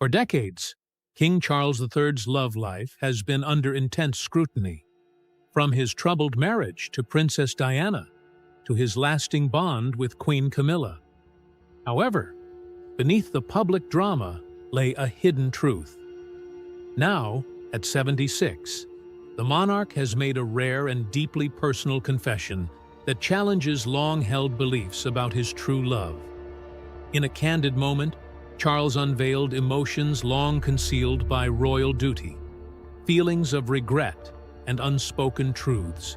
For decades, King Charles III's love life has been under intense scrutiny, from his troubled marriage to Princess Diana to his lasting bond with Queen Camilla. However, beneath the public drama lay a hidden truth. Now, at 76, the monarch has made a rare and deeply personal confession that challenges long-held beliefs about his true love. In a candid moment, Charles unveiled emotions long concealed by royal duty, feelings of regret and unspoken truths.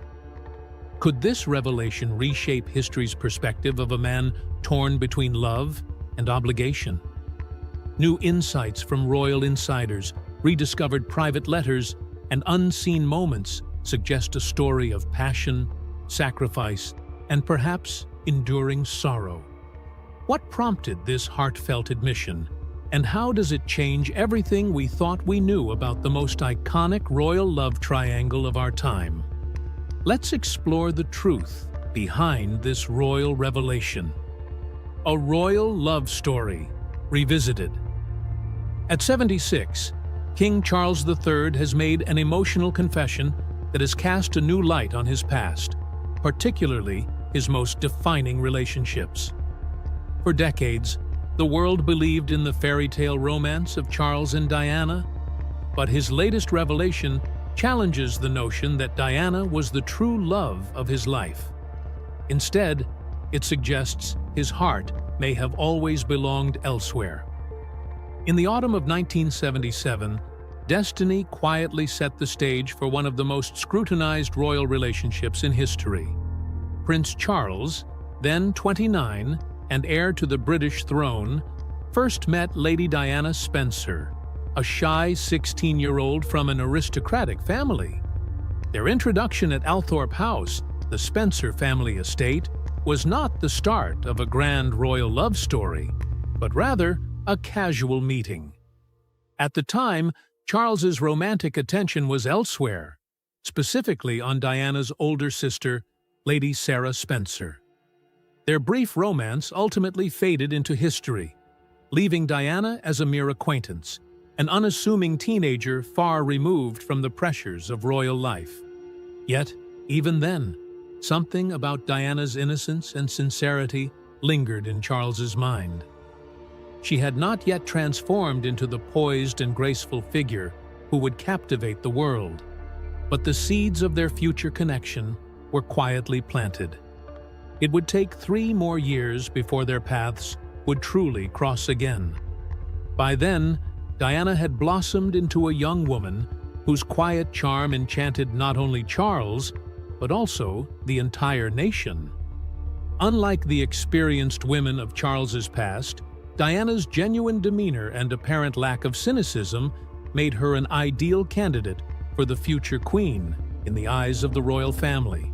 Could this revelation reshape history's perspective of a man torn between love and obligation? New insights from royal insiders, rediscovered private letters, and unseen moments suggest a story of passion, sacrifice, and perhaps enduring sorrow. What prompted this heartfelt admission, and how does it change everything we thought we knew about the most iconic royal love triangle of our time? Let's explore the truth behind this royal revelation. A royal love story, revisited. At 76, King Charles III has made an emotional confession that has cast a new light on his past, particularly his most defining relationships. For decades, the world believed in the fairy tale romance of Charles and Diana, but his latest revelation challenges the notion that Diana was the true love of his life. Instead, it suggests his heart may have always belonged elsewhere. In the autumn of 1977, destiny quietly set the stage for one of the most scrutinized royal relationships in history. Prince Charles, then 29 and heir to the British throne, first met Lady Diana Spencer, a shy 16-year-old from an aristocratic family. Their introduction at Althorp House, the Spencer family estate, was not the start of a grand royal love story, but rather a casual meeting. At the time, Charles's romantic attention was elsewhere, specifically on Diana's older sister, Lady Sarah Spencer. Their brief romance ultimately faded into history, leaving Diana as a mere acquaintance, an unassuming teenager far removed from the pressures of royal life. Yet, even then, something about Diana's innocence and sincerity lingered in Charles's mind. She had not yet transformed into the poised and graceful figure who would captivate the world, but the seeds of their future connection were quietly planted. It would take 3 more years before their paths would truly cross again. By then, Diana had blossomed into a young woman whose quiet charm enchanted not only Charles, but also the entire nation. Unlike the experienced women of Charles's past, Diana's genuine demeanor and apparent lack of cynicism made her an ideal candidate for the future queen in the eyes of the royal family.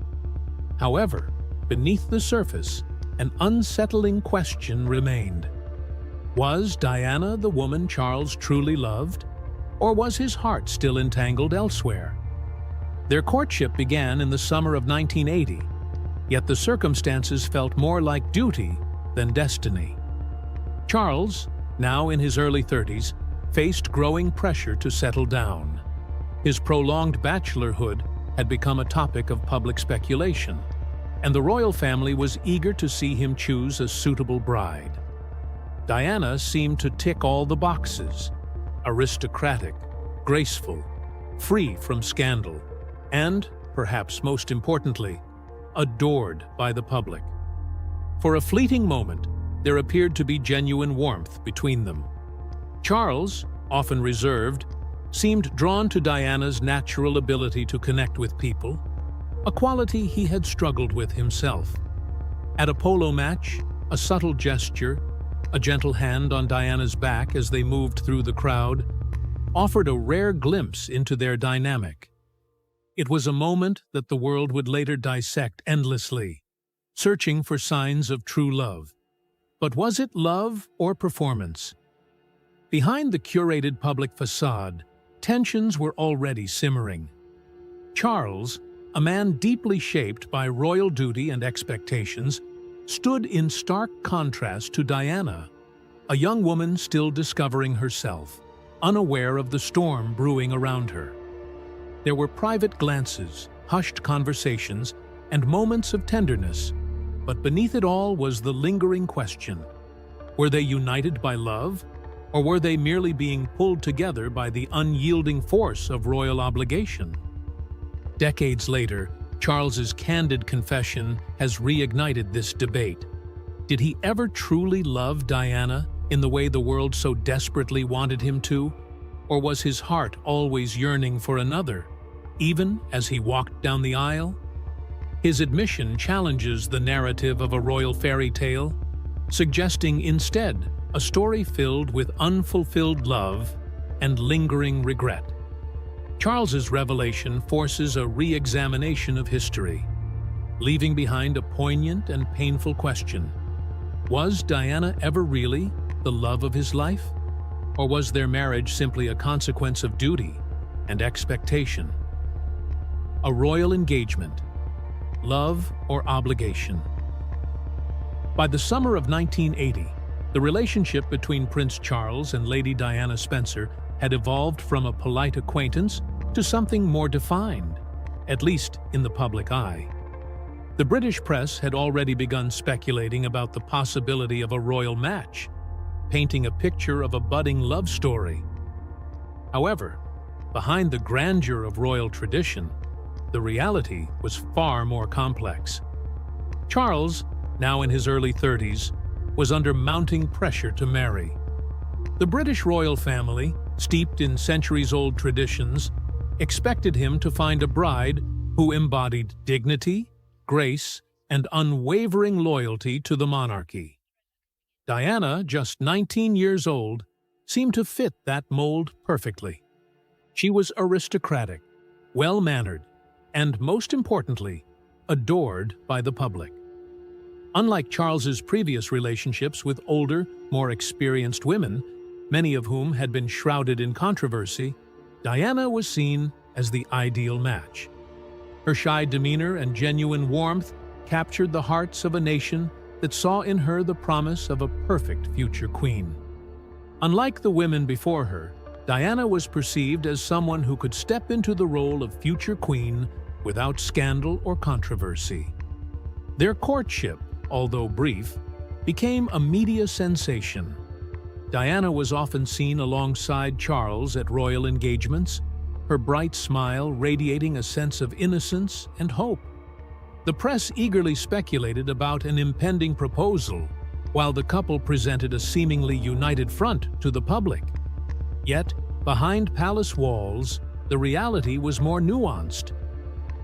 However, beneath the surface, an unsettling question remained. Was Diana the woman Charles truly loved, or was his heart still entangled elsewhere? Their courtship began in the summer of 1980, yet the circumstances felt more like duty than destiny. Charles, now in his early 30s, faced growing pressure to settle down. His prolonged bachelorhood had become a topic of public speculation, and the royal family was eager to see him choose a suitable bride. Diana seemed to tick all the boxes: aristocratic, graceful, free from scandal, and, perhaps most importantly, adored by the public. For a fleeting moment, there appeared to be genuine warmth between them. Charles, often reserved, seemed drawn to Diana's natural ability to connect with people, a quality he had struggled with himself. At a polo match, a subtle gesture, a gentle hand on Diana's back as they moved through the crowd, offered a rare glimpse into their dynamic. It was a moment that the world would later dissect endlessly, searching for signs of true love. But was it love or performance? Behind the curated public facade, tensions were already simmering. Charles, a man deeply shaped by royal duty and expectations, stood in stark contrast to Diana, a young woman still discovering herself, unaware of the storm brewing around her. There were private glances, hushed conversations, and moments of tenderness, but beneath it all was the lingering question: were they united by love, or were they merely being pulled together by the unyielding force of royal obligation? Decades later, Charles's candid confession has reignited this debate. Did he ever truly love Diana in the way the world so desperately wanted him to, or was his heart always yearning for another, even as he walked down the aisle? His admission challenges the narrative of a royal fairy tale, suggesting instead a story filled with unfulfilled love and lingering regret. Charles's revelation forces a re-examination of history, leaving behind a poignant and painful question. Was Diana ever really the love of his life? Or was their marriage simply a consequence of duty and expectation? A royal engagement, love or obligation? By the summer of 1980, the relationship between Prince Charles and Lady Diana Spencer had evolved from a polite acquaintance to something more defined, at least in the public eye. The British press had already begun speculating about the possibility of a royal match, painting a picture of a budding love story. However, behind the grandeur of royal tradition, the reality was far more complex. Charles, now in his early 30s, was under mounting pressure to marry. The British royal family, steeped in centuries-old traditions, expected him to find a bride who embodied dignity, grace, and unwavering loyalty to the monarchy. Diana, just 19 years old, seemed to fit that mold perfectly. She was aristocratic, well-mannered, and most importantly, adored by the public. Unlike Charles's previous relationships with older, more experienced women, many of whom had been shrouded in controversy, Diana was seen as the ideal match. Her shy demeanor and genuine warmth captured the hearts of a nation that saw in her the promise of a perfect future queen. Unlike the women before her, Diana was perceived as someone who could step into the role of future queen without scandal or controversy. Their courtship, although brief, became a media sensation. Diana was often seen alongside Charles at royal engagements, her bright smile radiating a sense of innocence and hope. The press eagerly speculated about an impending proposal, while the couple presented a seemingly united front to the public. Yet, behind palace walls, the reality was more nuanced.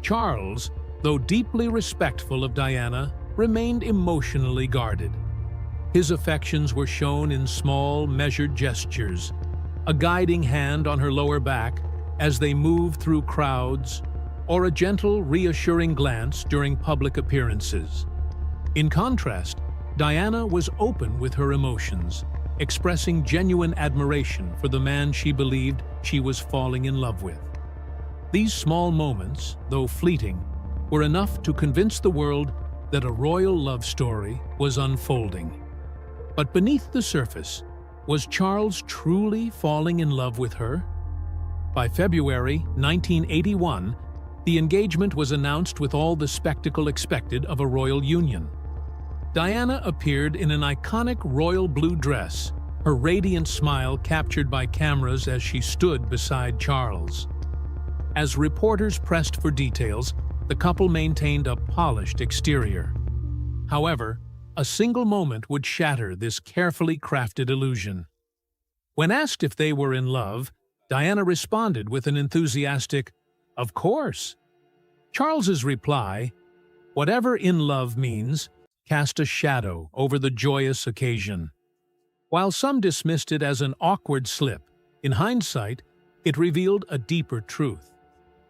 Charles, though deeply respectful of Diana, remained emotionally guarded. His affections were shown in small, measured gestures, a guiding hand on her lower back as they moved through crowds, or a gentle, reassuring glance during public appearances. In contrast, Diana was open with her emotions, expressing genuine admiration for the man she believed she was falling in love with. These small moments, though fleeting, were enough to convince the world that a royal love story was unfolding. But beneath the surface, was Charles truly falling in love with her? By February 1981, the engagement was announced with all the spectacle expected of a royal union. Diana appeared in an iconic royal blue dress, her radiant smile captured by cameras as she stood beside Charles. As reporters pressed for details, the couple maintained a polished exterior. However, a single moment would shatter this carefully crafted illusion. When asked if they were in love, Diana responded with an enthusiastic, "Of course." Charles's reply, "Whatever in love means," cast a shadow over the joyous occasion. While some dismissed it as an awkward slip, in hindsight, it revealed a deeper truth,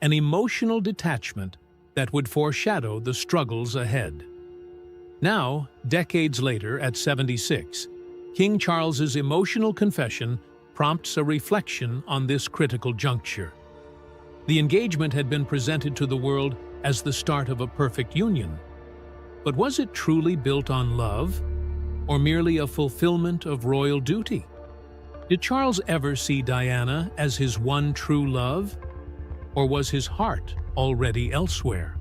an emotional detachment that would foreshadow the struggles ahead. Now, decades later, at 76, King Charles's emotional confession prompts a reflection on this critical juncture. The engagement had been presented to the world as the start of a perfect union. But was it truly built on love? or merely a fulfillment of royal duty? Did Charles ever see Diana as his one true love, or was his heart already elsewhere?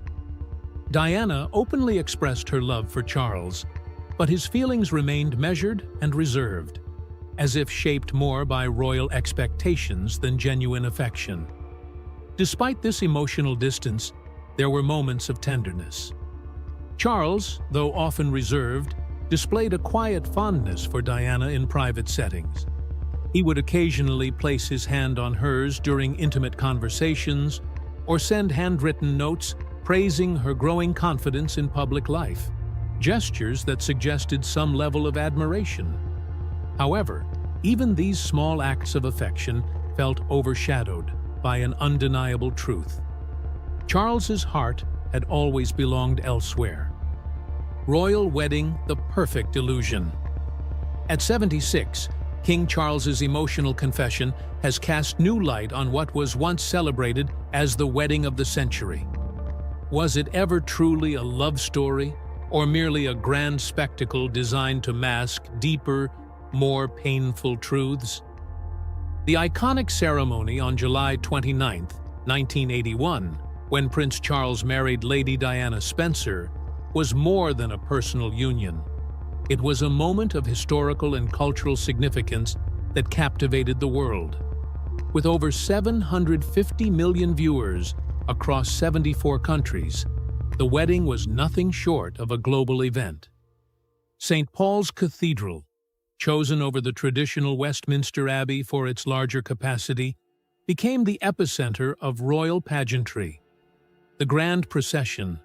Diana openly expressed her love for Charles, but his feelings remained measured and reserved, as if shaped more by royal expectations than genuine affection. Despite this emotional distance, there were moments of tenderness. Charles, though often reserved, displayed a quiet fondness for Diana in private settings. He would occasionally place his hand on hers during intimate conversations or send handwritten notes praising her growing confidence in public life, gestures that suggested some level of admiration. However, even these small acts of affection felt overshadowed by an undeniable truth. Charles's heart had always belonged elsewhere. Royal wedding, the perfect illusion. At 76, King Charles's emotional confession has cast new light on what was once celebrated as the wedding of the century. Was it ever truly a love story, or merely a grand spectacle designed to mask deeper, more painful truths? The iconic ceremony on July 29, 1981, when Prince Charles married Lady Diana Spencer, was more than a personal union. It was a moment of historical and cultural significance that captivated the world. With over 750 million viewers across 74 countries, the wedding was nothing short of a global event. St. Paul's Cathedral, chosen over the traditional Westminster Abbey for its larger capacity, became the epicenter of royal pageantry. The grand procession,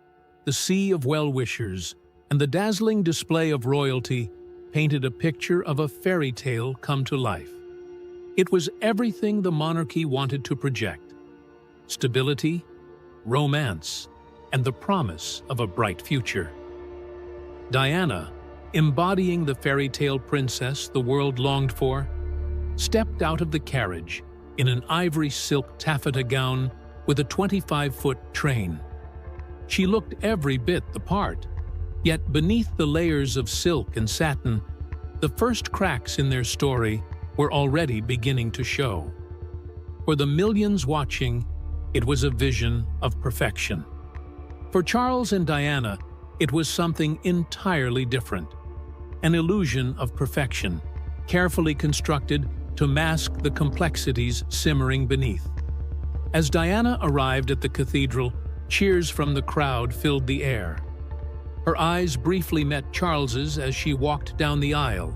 the sea of well-wishers, and the dazzling display of royalty painted a picture of a fairy tale come to life. It was everything the monarchy wanted to project: stability, romance, and the promise of a bright future. Diana, embodying the fairy tale princess the world longed for, stepped out of the carriage in an ivory silk taffeta gown with a 25-foot train. She looked every bit the part, yet beneath the layers of silk and satin, the first cracks in their story were already beginning to show. For the millions watching, it was a vision of perfection. For Charles and Diana, it was something entirely different, an illusion of perfection, carefully constructed to mask the complexities simmering beneath. As Diana arrived at the cathedral, cheers from the crowd filled the air. Her eyes briefly met Charles's as she walked down the aisle,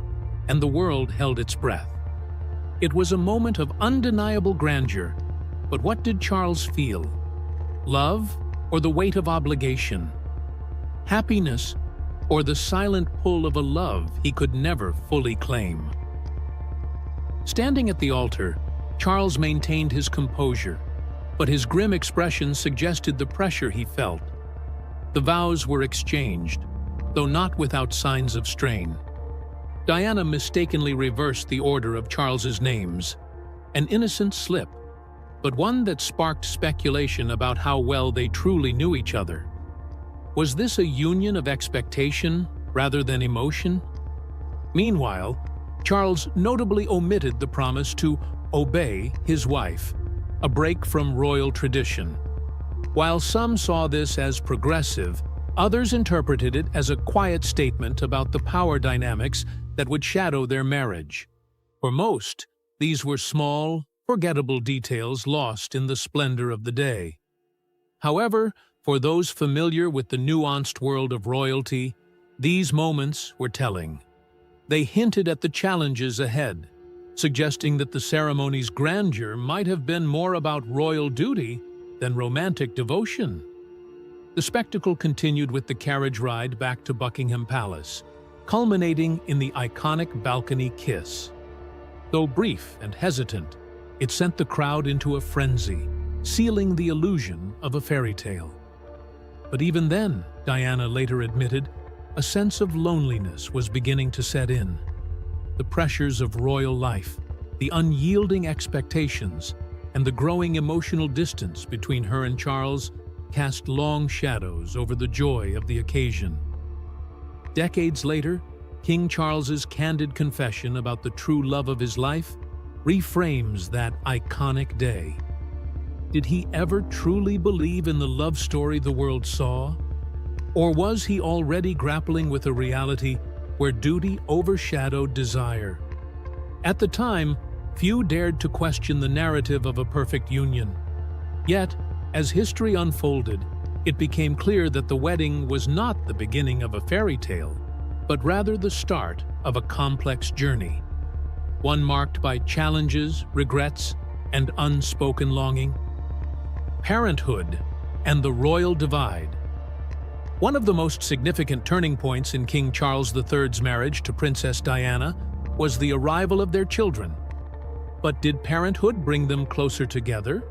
and the world held its breath. It was a moment of undeniable grandeur, but what did Charles feel? Love, or the weight of obligation? Happiness, or the silent pull of a love he could never fully claim? Standing at the altar, Charles maintained his composure, but his grim expression suggested the pressure he felt. The vows were exchanged, though not without signs of strain. Diana mistakenly reversed the order of Charles's names, an innocent slip, but one that sparked speculation about how well they truly knew each other. Was this a union of expectation rather than emotion? Meanwhile, Charles notably omitted the promise to obey his wife, a break from royal tradition. While some saw this as progressive, others interpreted it as a quiet statement about the power dynamics that would shadow their marriage. For most, these were small, forgettable details lost in the splendor of the day. However, for those familiar with the nuanced world of royalty, these moments were telling. They hinted at the challenges ahead, suggesting that the ceremony's grandeur might have been more about royal duty than romantic devotion. The spectacle continued with the carriage ride back to Buckingham Palace, culminating in the iconic balcony kiss. Though brief and hesitant, it sent the crowd into a frenzy, sealing the illusion of a fairy tale. But even then, Diana later admitted, a sense of loneliness was beginning to set in. The pressures of royal life, the unyielding expectations, and the growing emotional distance between her and Charles cast long shadows over the joy of the occasion. Decades later, King Charles's candid confession about the true love of his life reframes that iconic day. Did he ever truly believe in the love story the world saw? Or was he already grappling with a reality where duty overshadowed desire? At the time, few dared to question the narrative of a perfect union. Yet, as history unfolded, it became clear that the wedding was not the beginning of a fairy tale, but rather the start of a complex journey, one marked by challenges, regrets, and unspoken longing. Parenthood and the royal divide. One of the most significant turning points in King Charles III's marriage to Princess Diana was the arrival of their children. But did parenthood bring them closer together?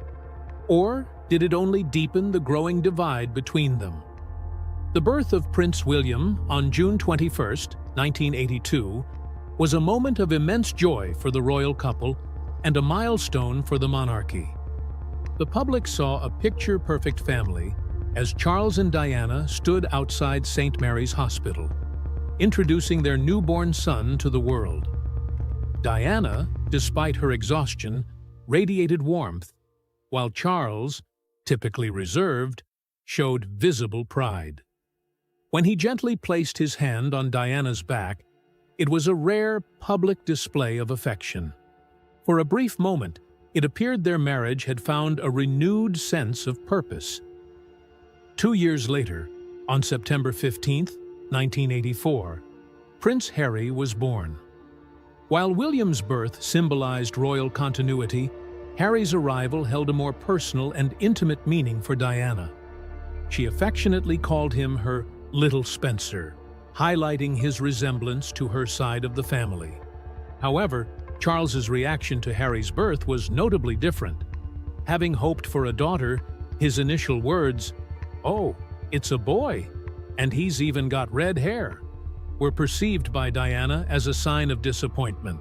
Or did it only deepen the growing divide between them? The birth of Prince William on June 21, 1982, was a moment of immense joy for the royal couple and a milestone for the monarchy. The public saw a picture-perfect family as Charles and Diana stood outside St. Mary's Hospital, introducing their newborn son to the world. Diana, despite her exhaustion, radiated warmth, while Charles, typically reserved, showed visible pride. When he gently placed his hand on Diana's back, it was a rare public display of affection. For a brief moment, it appeared their marriage had found a renewed sense of purpose. 2 years later, on September 15, 1984, Prince Harry was born. While William's birth symbolized royal continuity, Harry's arrival held a more personal and intimate meaning for Diana. She affectionately called him her Little Spencer, highlighting his resemblance to her side of the family. However, Charles's reaction to Harry's birth was notably different. Having hoped for a daughter, his initial words, "Oh, it's a boy, and he's even got red hair," were perceived by Diana as a sign of disappointment.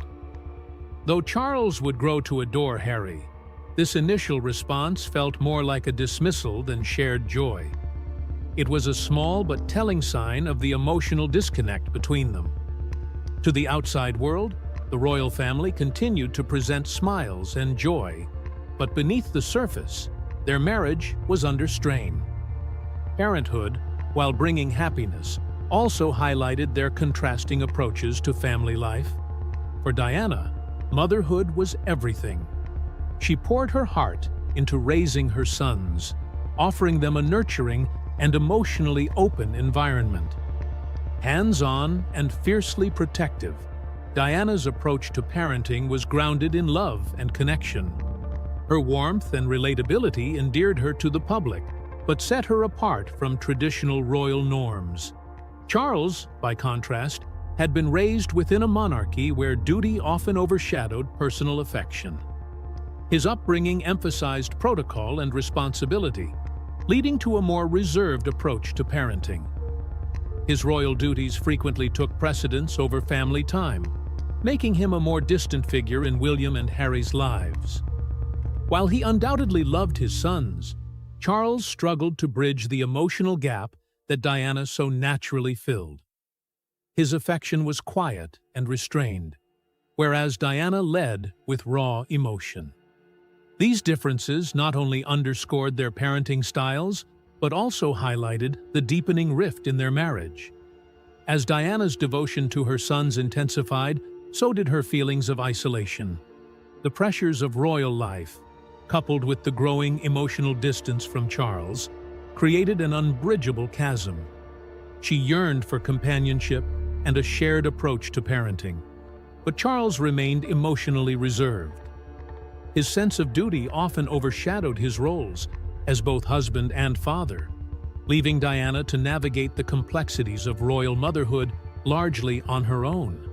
Though Charles would grow to adore Harry, this initial response felt more like a dismissal than shared joy. It was a small but telling sign of the emotional disconnect between them. To the outside world, the royal family continued to present smiles and joy, but beneath the surface, their marriage was under strain. Parenthood, while bringing happiness, also highlighted their contrasting approaches to family life. For Diana, motherhood was everything. She poured her heart into raising her sons, offering them a nurturing and emotionally open environment. Hands-on and fiercely protective, Diana's approach to parenting was grounded in love and connection. Her warmth and relatability endeared her to the public, but set her apart from traditional royal norms. Charles, by contrast, had been raised within a monarchy where duty often overshadowed personal affection. His upbringing emphasized protocol and responsibility, leading to a more reserved approach to parenting. His royal duties frequently took precedence over family time, making him a more distant figure in William and Harry's lives. While he undoubtedly loved his sons, Charles struggled to bridge the emotional gap that Diana so naturally filled. His affection was quiet and restrained, whereas Diana led with raw emotion. These differences not only underscored their parenting styles, but also highlighted the deepening rift in their marriage. As Diana's devotion to her sons intensified, so did her feelings of isolation. The pressures of royal life, coupled with the growing emotional distance from Charles, created an unbridgeable chasm. She yearned for companionship and a shared approach to parenting, but Charles remained emotionally reserved. His sense of duty often overshadowed his roles as both husband and father, leaving Diana to navigate the complexities of royal motherhood largely on her own.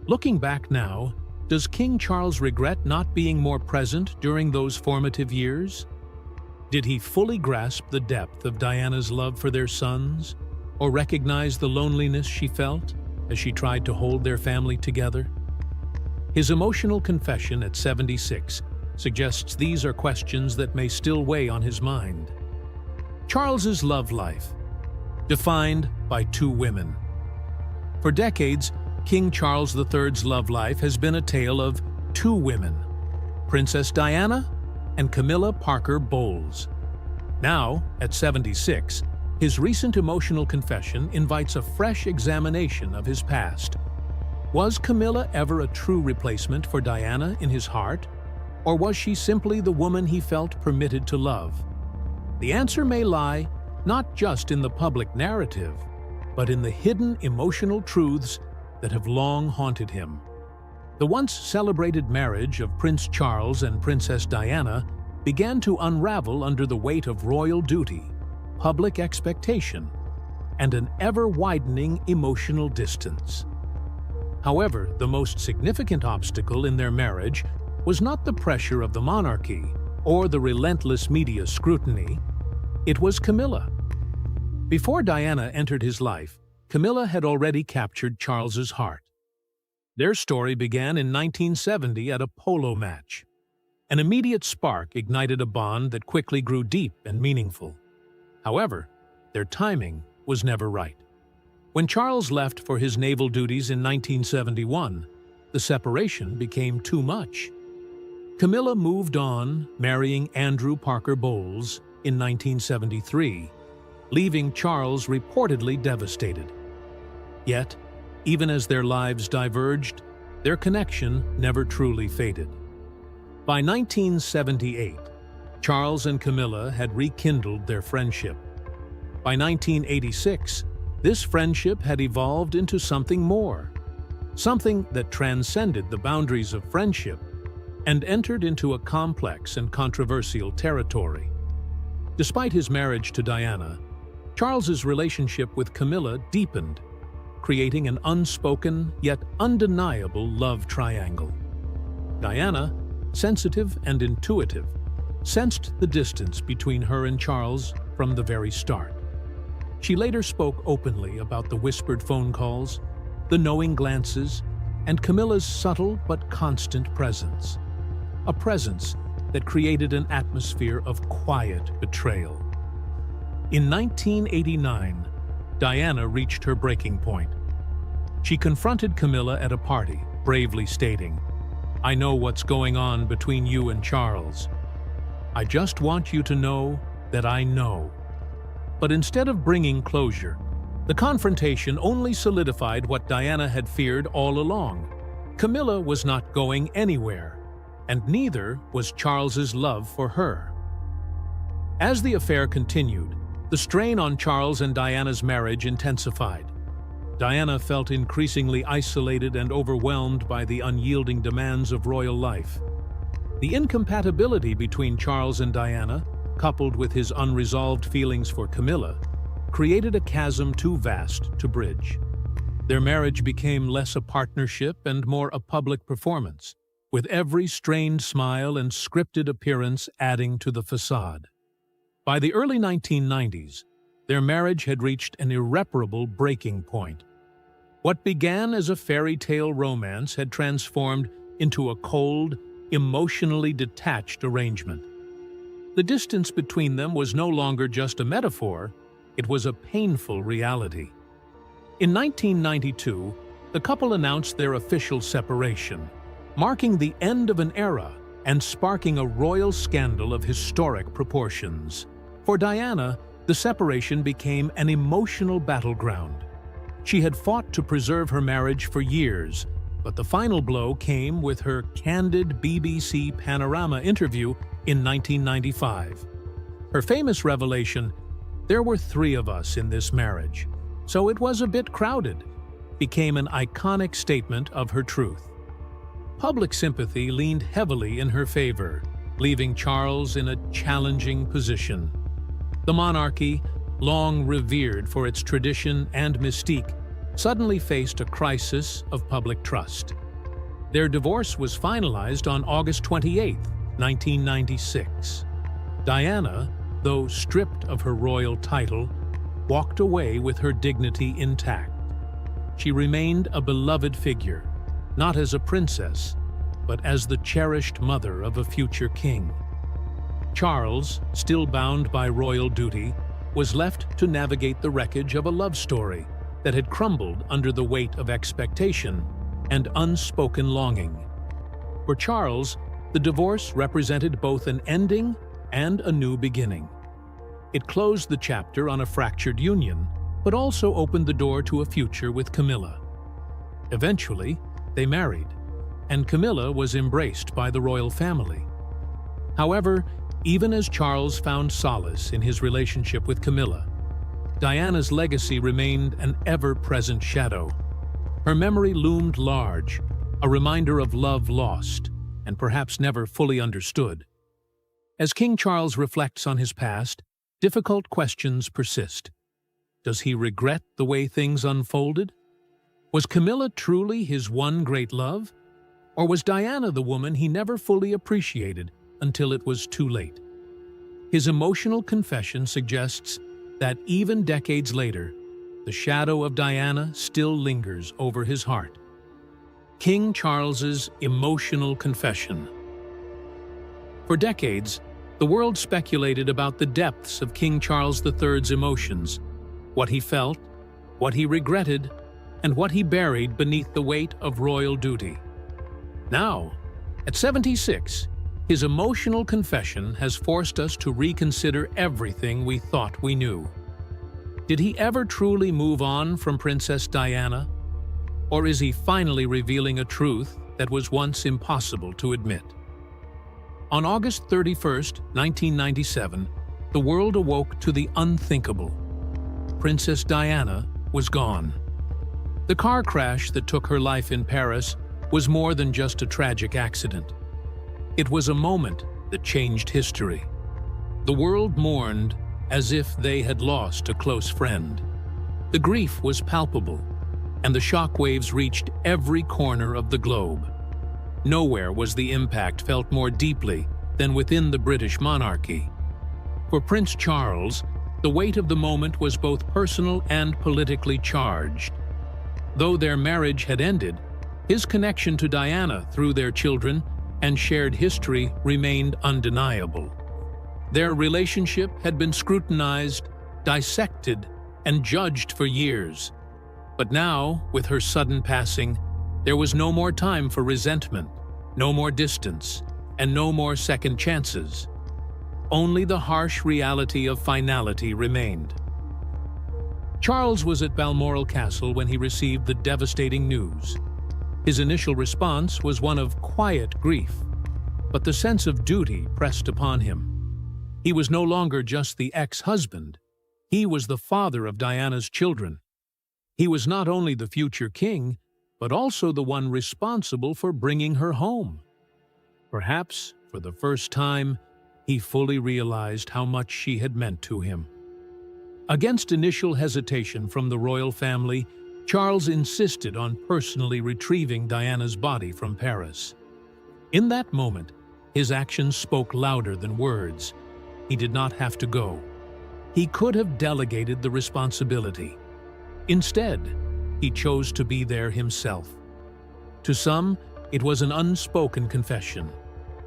Looking back now, does King Charles regret not being more present during those formative years? Did he fully grasp the depth of Diana's love for their sons, or recognize the loneliness she felt as she tried to hold their family together? His emotional confession at 76 suggests these are questions that may still weigh on his mind. Charles's love life, defined by two women. For decades, King Charles III's love life has been a tale of two women, Princess Diana and Camilla Parker Bowles. Now, at 76, his recent emotional confession invites a fresh examination of his past. Was Camilla ever a true replacement for Diana in his heart, or was she simply the woman he felt permitted to love? The answer may lie not just in the public narrative, but in the hidden emotional truths that have long haunted him. The once celebrated marriage of Prince Charles and Princess Diana began to unravel under the weight of royal duty, public expectation, and an ever-widening emotional distance. However, the most significant obstacle in their marriage was not the pressure of the monarchy or the relentless media scrutiny. It was Camilla. Before Diana entered his life, Camilla had already captured Charles's heart. Their story began in 1970 at a polo match. An immediate spark ignited a bond that quickly grew deep and meaningful. However, their timing was never right. When Charles left for his naval duties in 1971, the separation became too much. Camilla moved on, marrying Andrew Parker Bowles in 1973, leaving Charles reportedly devastated. Yet, even as their lives diverged, their connection never truly faded. By 1978, Charles and Camilla had rekindled their friendship. By 1986, this friendship had evolved into something more, something that transcended the boundaries of friendship and entered into a complex and controversial territory. Despite his marriage to Diana, Charles's relationship with Camilla deepened, creating an unspoken yet undeniable love triangle. Diana, sensitive and intuitive, sensed the distance between her and Charles from the very start. She later spoke openly about the whispered phone calls, the knowing glances, and Camilla's subtle but constant presence. A presence that created an atmosphere of quiet betrayal. In 1989, Diana reached her breaking point. She confronted Camilla at a party, bravely stating, "I know what's going on between you and Charles. I just want you to know that I know." But instead of bringing closure, the confrontation only solidified what Diana had feared all along. Camilla was not going anywhere, and neither was Charles's love for her. As the affair continued, the strain on Charles and Diana's marriage intensified. Diana felt increasingly isolated and overwhelmed by the unyielding demands of royal life. The incompatibility between Charles and Diana, coupled with his unresolved feelings for Camilla, created a chasm too vast to bridge. Their marriage became less a partnership and more a public performance, with every strained smile and scripted appearance adding to the facade. By the early 1990s, their marriage had reached an irreparable breaking point. What began as a fairy tale romance had transformed into a cold, emotionally detached arrangement. The distance between them was no longer just a metaphor, it was a painful reality. In 1992, the couple announced their official separation, marking the end of an era and sparking a royal scandal of historic proportions. For Diana, the separation became an emotional battleground. She had fought to preserve her marriage for years, but the final blow came with her candid BBC Panorama interview in 1995. Her famous revelation, "There were 3 of us in this marriage, so it was a bit crowded," became an iconic statement of her truth. Public sympathy leaned heavily in her favor, leaving Charles in a challenging position. The monarchy, long revered for its tradition and mystique, suddenly faced a crisis of public trust. Their divorce was finalized on August 28, 1996. Diana, though stripped of her royal title, walked away with her dignity intact. She remained a beloved figure, not as a princess, but as the cherished mother of a future king. Charles, still bound by royal duty, was left to navigate the wreckage of a love story, that had crumbled under the weight of expectation and unspoken longing. For Charles, the divorce represented both an ending and a new beginning. It closed the chapter on a fractured union, but also opened the door to a future with Camilla. Eventually, they married, and Camilla was embraced by the royal family. However, even as Charles found solace in his relationship with Camilla, Diana's legacy remained an ever-present shadow. Her memory loomed large, a reminder of love lost and perhaps never fully understood. As King Charles reflects on his past, difficult questions persist. Does he regret the way things unfolded? Was Camilla truly his one great love? Or was Diana the woman he never fully appreciated until it was too late? His emotional confession suggests that even decades later, the shadow of Diana still lingers over his heart. King Charles's emotional confession. For decades, the world speculated about the depths of King Charles III's emotions, what he felt, what he regretted, and what he buried beneath the weight of royal duty. Now, at 76, his emotional confession has forced us to reconsider everything we thought we knew. Did he ever truly move on from Princess Diana? Or is he finally revealing a truth that was once impossible to admit? On August 31, 1997, the world awoke to the unthinkable. Princess Diana was gone. The car crash that took her life in Paris was more than just a tragic accident. It was a moment that changed history. The world mourned as if they had lost a close friend. The grief was palpable, and the shockwaves reached every corner of the globe. Nowhere was the impact felt more deeply than within the British monarchy. For Prince Charles, the weight of the moment was both personal and politically charged. Though their marriage had ended, his connection to Diana through their children and shared history remained undeniable. Their relationship had been scrutinized, dissected, and judged for years. But now, with her sudden passing, there was no more time for resentment, no more distance, and no more second chances. Only the harsh reality of finality remained. Charles was at Balmoral Castle when he received the devastating news. His initial response was one of quiet grief, but the sense of duty pressed upon him. He was no longer just the ex-husband. He was the father of Diana's children. He was not only the future king, but also the one responsible for bringing her home. Perhaps, for the first time, he fully realized how much she had meant to him. Against initial hesitation from the royal family, Charles insisted on personally retrieving Diana's body from Paris. In that moment, his actions spoke louder than words. He did not have to go. He could have delegated the responsibility. Instead, he chose to be there himself. To some, it was an unspoken confession,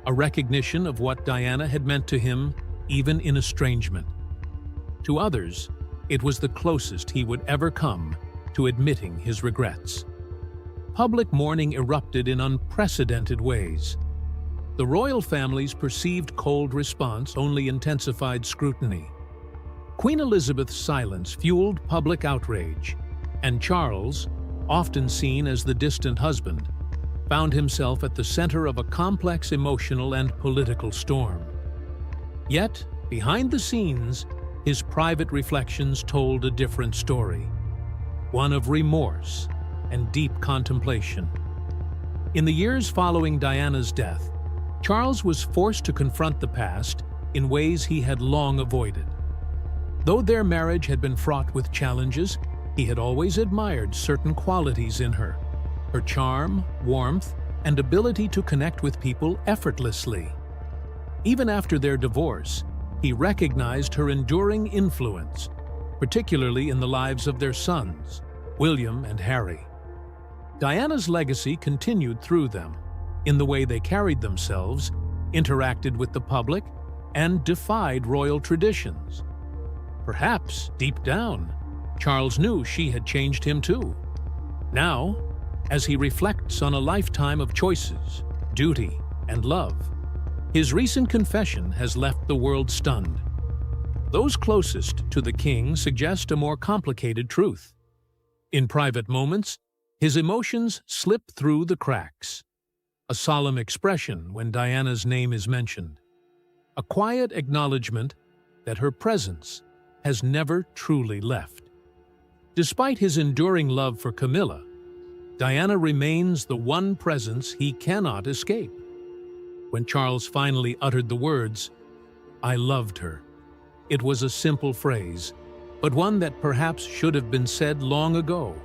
a recognition of what Diana had meant to him, even in estrangement. To others, it was the closest he would ever come to admitting his regrets. Public mourning erupted in unprecedented ways. The royal family's perceived cold response only intensified scrutiny. Queen Elizabeth's silence fueled public outrage, and Charles, often seen as the distant husband, found himself at the center of a complex emotional and political storm. Yet, behind the scenes, his private reflections told a different story, one of remorse and deep contemplation. In the years following Diana's death, Charles was forced to confront the past in ways he had long avoided. Though their marriage had been fraught with challenges, he had always admired certain qualities in her: her charm, warmth, and ability to connect with people effortlessly. Even after their divorce, he recognized her enduring influence, particularly in the lives of their sons, William and Harry. Diana's legacy continued through them, in the way they carried themselves, interacted with the public, and defied royal traditions. Perhaps, deep down, Charles knew she had changed him too. Now, as he reflects on a lifetime of choices, duty, and love, his recent confession has left the world stunned. Those closest to the king suggest a more complicated truth. In private moments, his emotions slip through the cracks. A solemn expression when Diana's name is mentioned. A quiet acknowledgement that her presence has never truly left. Despite his enduring love for Camilla, Diana remains the one presence he cannot escape. When Charles finally uttered the words, "I loved her," it was a simple phrase, but one that perhaps should have been said long ago.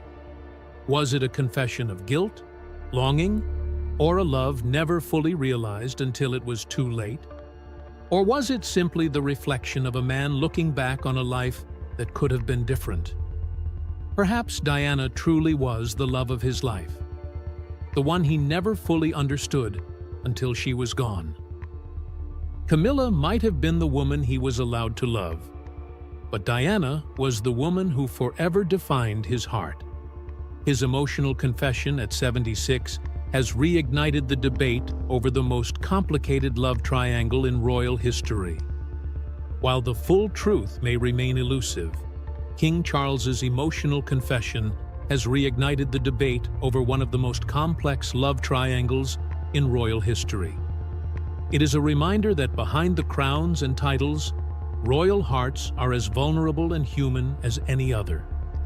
Was it a confession of guilt, longing, or a love never fully realized until it was too late? Or was it simply the reflection of a man looking back on a life that could have been different? Perhaps Diana truly was the love of his life, the one he never fully understood until she was gone. Camilla might have been the woman he was allowed to love, but Diana was the woman who forever defined his heart. His emotional confession at 76 has reignited the debate over the most complicated love triangle in royal history. While the full truth may remain elusive, King Charles's emotional confession has reignited the debate over one of the most complex love triangles in royal history. It is a reminder that behind the crowns and titles, royal hearts are as vulnerable and human as any other.